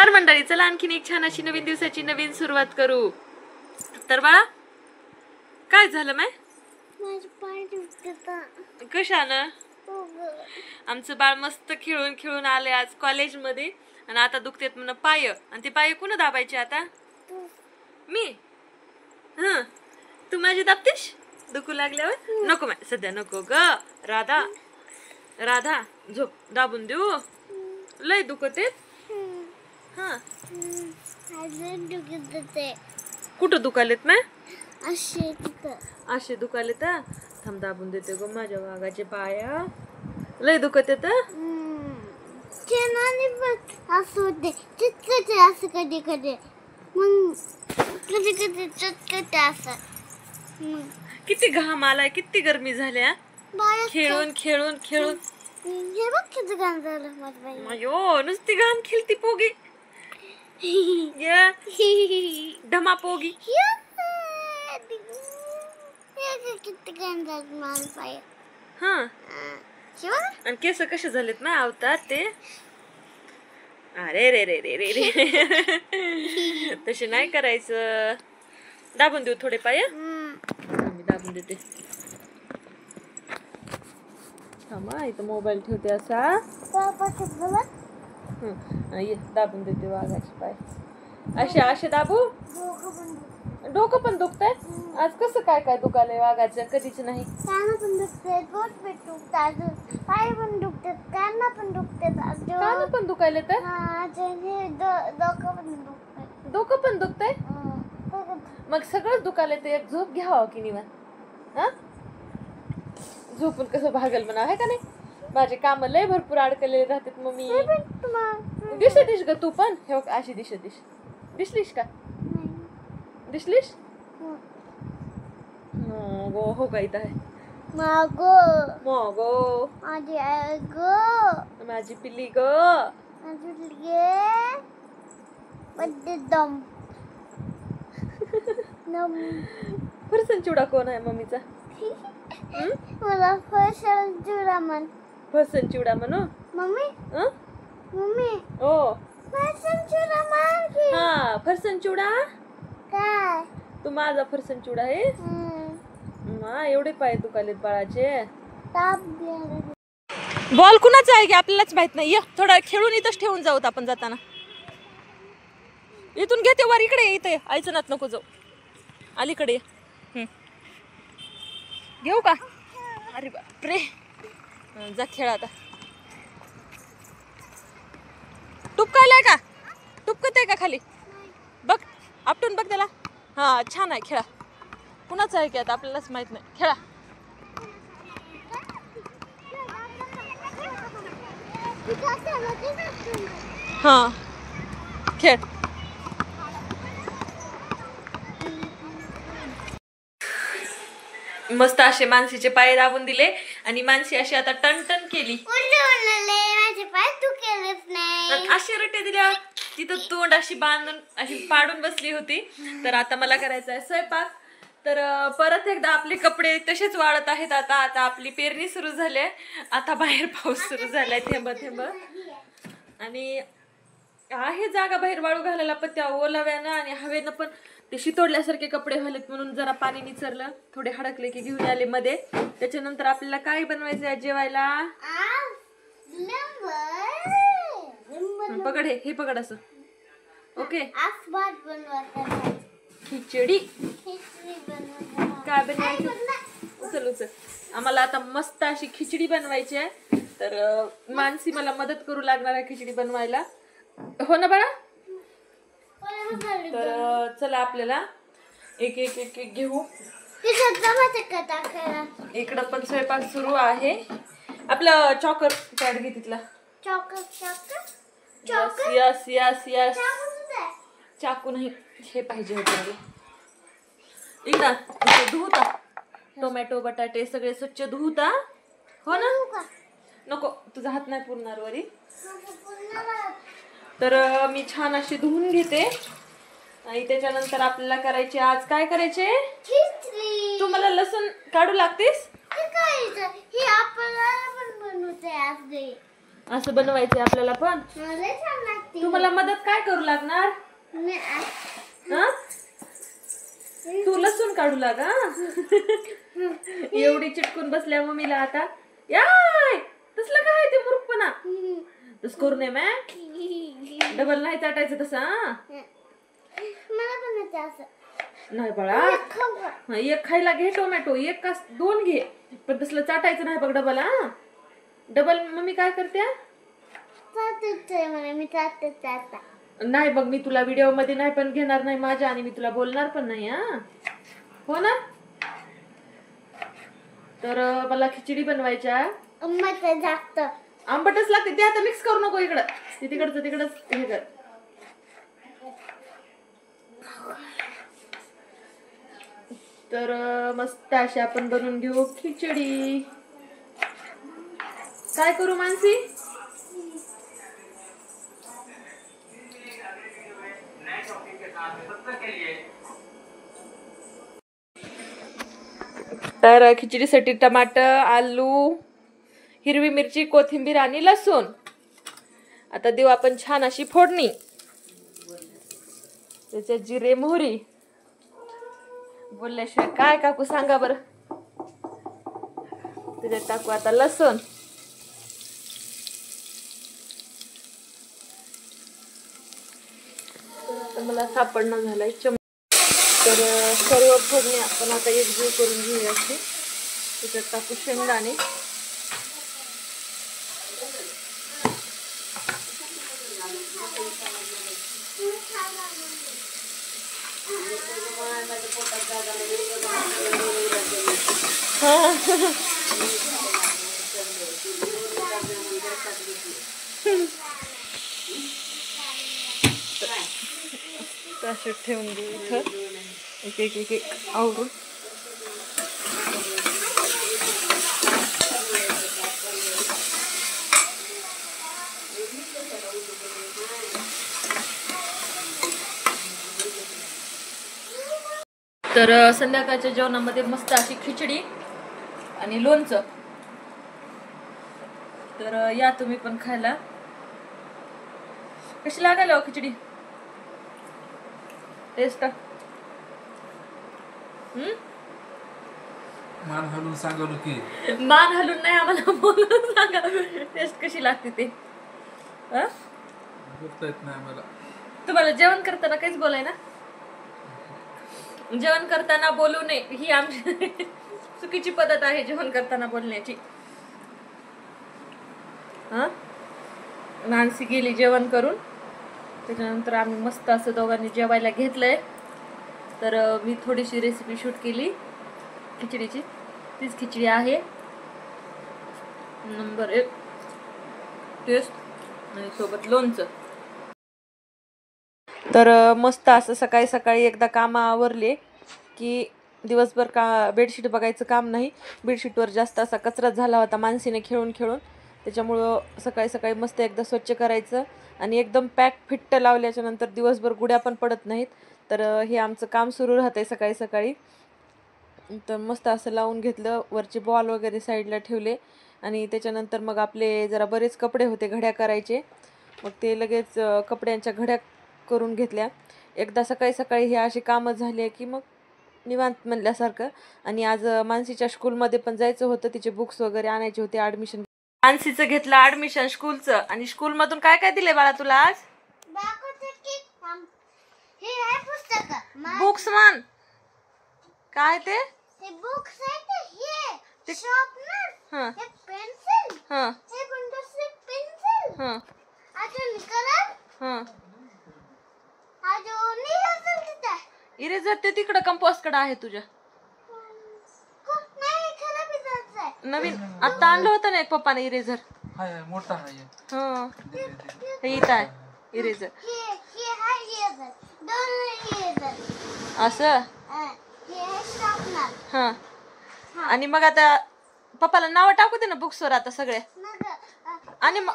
तर मंडळी चला आणखीन एक छान अशी नवीन दिवसाची नवीन सुरुवात करू. तर बाळा काय झालं माय? कशानं? आमचं बाळ मस्त खेळून खेळून आले आज कॉलेजमध्ये आणि आता दुखतेत म्हणून पाय. आणि ते पाय कोण दाबायचे आता? मी. हं तू माझी दाबतेस दुखू लागल्यावर? नको माय सध्या नको ग राधा. राधा झोप दाबून देऊ. लय दुखते. हा कुठं दुखालेत ना? असे दुखालेत. थांब दाबून देते ग माझ्या वाघाचे पाया. लय दुखत येत. कधी कधी मग कधी कधी चटकट असं. किती घाम आलाय किती गरमी झाल्या खेळून खेळून खेळून. हे बघ किती घाम झालं माझं. अयो नुसती घाम खेळती पोगी. ढमा पोगी. किती घाम झालं माझं पाय. हा आणि केस कसे झालेत ना अवतार ते. अरे रे रे रे रे रे तसे नाही करायचं. दाबून देऊ थोडे पाय. मी दाबून देते. थांबा इथं मोबाईल ठेवते असा. दाबून देते वाघाचे पाय. असे असे दाबू. डोकं पण दुखतंय आज. कसं काय काय दुखालंय वाघाचं? कधीच नाही. कान पण दुखते, पोट पण दुखतात, पाय पण दुखतात, कान पण दुखतात. कान पण दुखायले तर डोकं पण दुखतंय. डोकं पण दुखतंय. मग सगळंच दुखायले तर एक झोप घ्यावं की निवांत. हा झोपून कसं भागल म्हणा आहे का नाही. माझे काम लय भरपूर अडकलेले राहतात मम्मी. दिसतीस ग तू पण. हे अशी दिसतीस. दिसलीस का? दिसलीस? गो हो का इथं आहे. मागो मागो माझी आई गो माझी पिल्ली ग. फरसन चिवडा कोण आहे मम्मीचा? मला फरसन चिवडा म्हण. फरसन चिवडा म्हणू मम्मी. मम्मी ओ फरसन चिवडा म्हण की. हा फरसन चिवडा. काय तू माझा फरसन चिवडा आहे. एवढे पाय दुखालेत बाळाचे. बॉल कुणाचा आहे की आपल्यालाच माहित नाही. थोडा खेळून इथंच ठेवून जाऊत आपण जाताना. इथून घेते वर इकडे. इथे आईचनात नको जाऊ. अलीकडे घेऊ का? अरे बापरे जा खेळ आता. टुपकायलाय का? टुपकत आहे का खाली? बघ आपटून बघ त्याला. हा छान आहे खेळा. कुणाचं आहे की आता आपल्यालाच माहित नाही. खेळा. हा खेळ. मस्त असे मानसीचे पाय दाबून दिले आणि मानसी अशी आता टनटन केली. अशी रट्टे दिल्यावर तिथं तोंड अशी बांधून अशी पाडून बसली होती. तर आता मला करायचा आहे स्वयंपाक. तर परत एकदा आपले कपडे तसेच वाळत आहेत. आता आता आपली पेरणी सुरू झाली आहे. आता बाहेर पाऊस सुरू झालाय थेंब थेंब. आणि आहे जागा बाहेर वाळू घालायला पण त्या ओलाव्यानं आणि हवेनं पण ते शितोडल्यासारखे कपडे व्हालेत म्हणून जरा पाणी निचरलं. थोडे हडकले की घेऊन आले मध्ये. त्याच्यानंतर आपल्याला काय बनवायचं आहे जेवायला? पकड हे पकड असं. ओके खिचडी काय बनवायची? उचल उचल. आम्हाला आता मस्त अशी खिचडी बनवायची आहे. तर मानसी मला मदत करू लागणार आहे खिचडी बनवायला. हो ना बाळा? तर चला आपल्याला एक एक एक एक घेऊ. इकडं पण स्वयंपाक सुरू आहे. आपलं चॉकर पॅड घे तिथला. Yes yes yes. चाकू नाही हे पाहिजे होते मला. इकडं धुता. टोमॅटो बटाटे सगळे स्वच्छ धुता. हो ना? नको तुझा हात नाही पुरणार वरी. तर मी छान अशी धुवून घेते. आणि त्याच्यानंतर आपल्याला करायचे आज काय करायचे? तू मला लसूण काढू लागतेस? असं बनवायचंय आपल्याला पण. मला छान लागते. तुम्हाला मदत काय करू लागणार? मी हा? तू लसूण काढू लागा. एवढी चिटकून बसल्या मम्मीला आता. याय तसलं काय ते मुरुकपणा तस करू नये मॅ. डबल नाही चाटायचं तसं. मला पण येते असं. नाही बाळा. हा, एक खायला घे टोमॅटो, एक का दोन घे, पण तसलं चाटायचं नाही बघ डबल. हा डबल मम्मी काय करते? मी चाटते. नाही बघ, मी तुला व्हिडिओ मध्ये नाही पण घेणार नाही माझ्या, आणि मी तुला बोलणार पण नाही. हा हो ना. तर मला खिचडी बनवायच्या. जास्त आंबटच लागते ते. आता मिक्स करू नको इकडं, ते तिकडचं तिकडच हे कर. तर मस्त अशी आपण बनवून घेऊ खिचडी. काय करू मानसी? तर खिचडीसाठी टमाटर, आलू, हिरवी मिरची, कोथिंबीर आणि लसूण. आता देऊ आपण छान अशी फोडणी. त्याच्यात जिरे मोहरी. बोलल्याशिवाय काय काकू सांगा बरं. त्याच्यात टाकू आता लसूण. मला सापडणं झालाय चमचा. तर सर्व फोडणी आपण आता एकजीव करून घेऊया. त्याच्यात टाकू शेंगदाणे. असे ठेवून घेऊ इथं एक एक एक एक आवरून. तर संध्याकाळच्या जेवणामध्ये मस्त अशी खिचडी आणि लोणचं. तर या तुम्ही पण खायला. कशी लागायला खिचडी? टेस्ट मान हलवून सांगलो की. मान हलून नाही, आम्हाला बोलून सांगा टेस्ट कशी लागते ते. बोलता येत नाही मला. तुम्हाला जेवण करताना काहीच बोलाय ना. जेवण करताना बोलू नये ही आमची चुकीची पद्धत आहे जेवण करताना बोलण्याची. मानसी गेली जेवण करून. त्याच्यानंतर आम्ही मस्त असं दोघांनी जेवायला घेतलंय. तर मी थोडीशी रेसिपी शूट केली खिचडीची. तीच खिचडी आहे नंबर 1 टेस्ट, आणि सोबत लोणचं. तर मस्त असं सकाळी सकाळी एकदा कामं आवरले की दिवसभर बेडशीट बघायचं काम नाही. बेडशीटवर जास्त असा कचरा झाला होता मानसीने खेळून खेळून. त्याच्यामुळं सकाळी सकाळी मस्त एकदा स्वच्छ करायचं, आणि एकदम पॅक फिट्ट लावल्याच्या नंतर दिवसभर गुड्या पण पडत नाहीत. तर हे आमचं काम सुरू राहतंय सकाळी सकाळी. तर मस्त असं लावून घेतलं. वरचे बॉल वगैरे साईडला ठेवले, आणि त्याच्यानंतर मग आपले जरा बरेच कपडे होते घड्या करायचे. मग ते लगेच कपड्यांच्या घड्या करून घेतल्या. एकदा सकाळी सकाळी हे अशी कामं झाली की मग निवांत म्हणल्यासारखं. आणि आज मानसीच्या स्कूलमध्ये पण जायचं होतं. तिचे बुक्स वगैरे आणायचे होते. ॲडमिशन मानसीचं घेतलं ॲडमिशन स्कूलचं. आणि स्कूलमधून काय काय दिले बाळा तुला आज? बुक्स मान काय ते बुक्स आहे ते शॉर्पनर, हे पेन्सिल, हे दुसरे पेन्सिल, अजून कलर, अजून इरेजर ते तिकडं कंपोस्ट कडे आहे तुझ्या. नवीन आता आणलं होतं ना एक पप्पाने इरेजर. मोठा आहे. हे इथं आहे इरेजर. असं आणि मग आता पप्पाला नाव टाकू दे ना बुक्सवर आता सगळे. आणि मग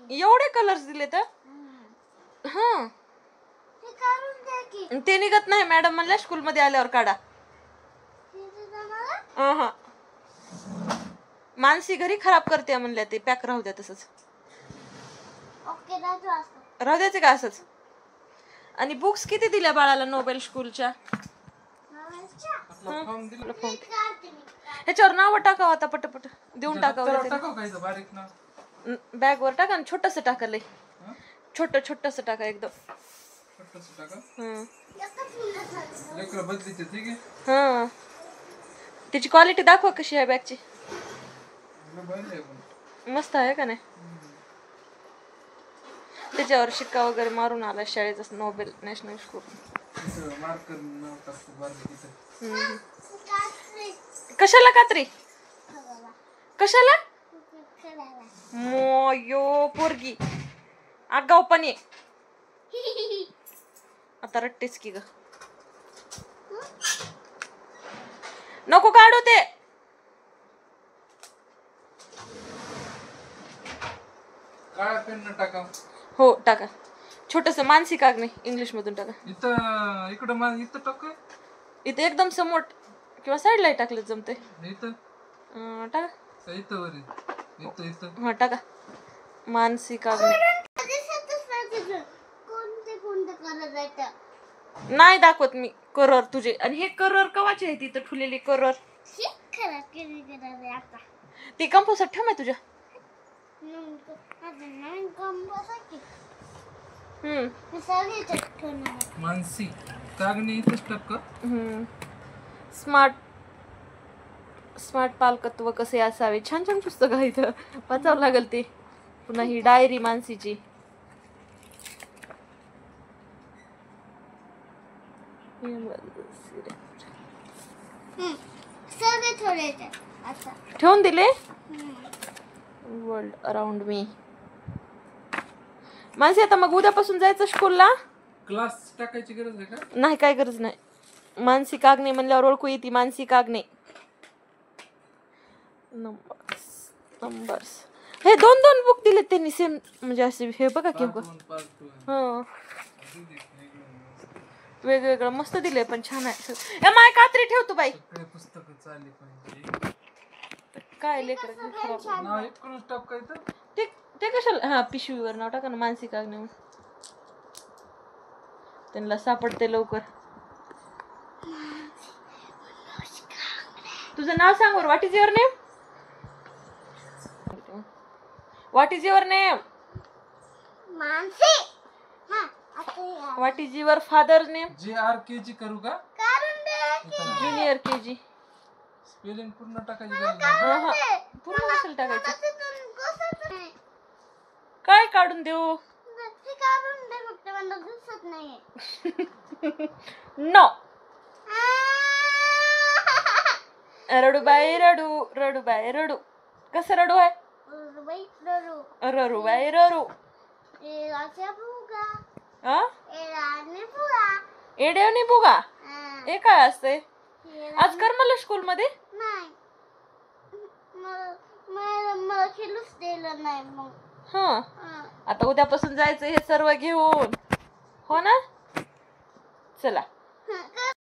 एवढे कलर्स दिले तर ते निघत नाही मॅडम म्हणल्या स्कूलमध्ये आल्यावर काढा. मानसी घरी खराब करते म्हणल्या ते पॅक राहू द्या तसंच. ओके दादू असतो राहू द्यायचे का असंच. आणि बुक्स किती दिल्या बाळाला नोबेल स्कूलच्या. फॉर्म दिलं ह्याच्यावर नाव टाकावं आता पटपट देऊन टाकावं. टाकाव काय बारीक ना बॅग वर टाका छोटस टाकलंय. छोटस टाका एकदम. छोटंसं टाका हं. लेकरं बदलीचे ठीक आहे. हं. त्याची क्वालिटी दाखवा कशी आहे बॅगची. बरं आहे पण. मस्त आहे का नाही. त्याच्यावर शिक्का वगैरे मारून आला शाळेचा नोबेल नॅशनल स्कूल. इथं मार्कर नाव टाकतो बारीक इथं. कशाला कात्री कशाला मोयो पोरगी आगाऊपणे आता रट्टेच की ग. नको काढू ते. काळ्या पेन टाका. हो टाका. छोटस मानसिक आग नाही इंग्लिश मधून टाका. इथं इकडं इथं टाका. इथे एकदम समोर किंवा साईडला टाकलं जमते. इथं टाका. इथं वर इथं इथं हा टाका. मानसिक आग नाही. कोणते कोणते कलर आहेत नाही दाखवत मी करर तुझे. आणि हे करर कवाचे आहे तिथं ठुलेली करर. खराब केली कलर आता ती कंपोस्ट ठेव ना तुझ्या. नवीन कंपोस्ट मानसी कागणी इथंच टाका. स्मार्ट स्मार्ट पालकत्व कसे असावे. छान छान पुस्तक आहे इथं वाचावं लागेल ते. पुन्हा ही डायरी मानसीची. सगळे थोडे आता ठेवून दिले. World around me. मानसी आता मग उद्यापासून जायचं स्कूलला. क्लास टाकायची गरज आहे का. नाही काय गरज नाही. मानसिक आग्ने म्हणल्यावर ओळखू येते मानसिक आग्ने. नंबर्स हे दोन दोन बुक दिले त्यांनी सेम म्हणजे असे हे बघा की हं वेगवेगळं मस्त दिले पण छान आहे. माय कात्री ठेव तू बाई. पुस्तक चालली पाहिजे. काय लेकर खराब नाव इकडूनच टाकायचं. ते ते कशाला. हा पिशवीवर नाव टाका ना मानसिक आग्ने. त्यांना सापडते लवकर. तुझं नाव सांग वर. What is your name. What is your name. Mansi हां आता what is your father name. JRKG करू का. Junior KG. स्पेलिंग पूर्ण टाकायची गरज नाही. पूर्ण कशाला टाकायचं. काय काढून देऊ. काढून दे फक्त मला दिसत नाहीये. नो. रडू बाई रडू रडू बाई रडू. कसं रडू आहे. रडू बाई रडू. एड्याने बुगा. हे काय असते. आज कर मला स्कूल मध्ये. नाही मला खेळूच दिलं नाही मग. हा आता उद्यापासून जायचं हे सर्व घेऊन. हो ना चला.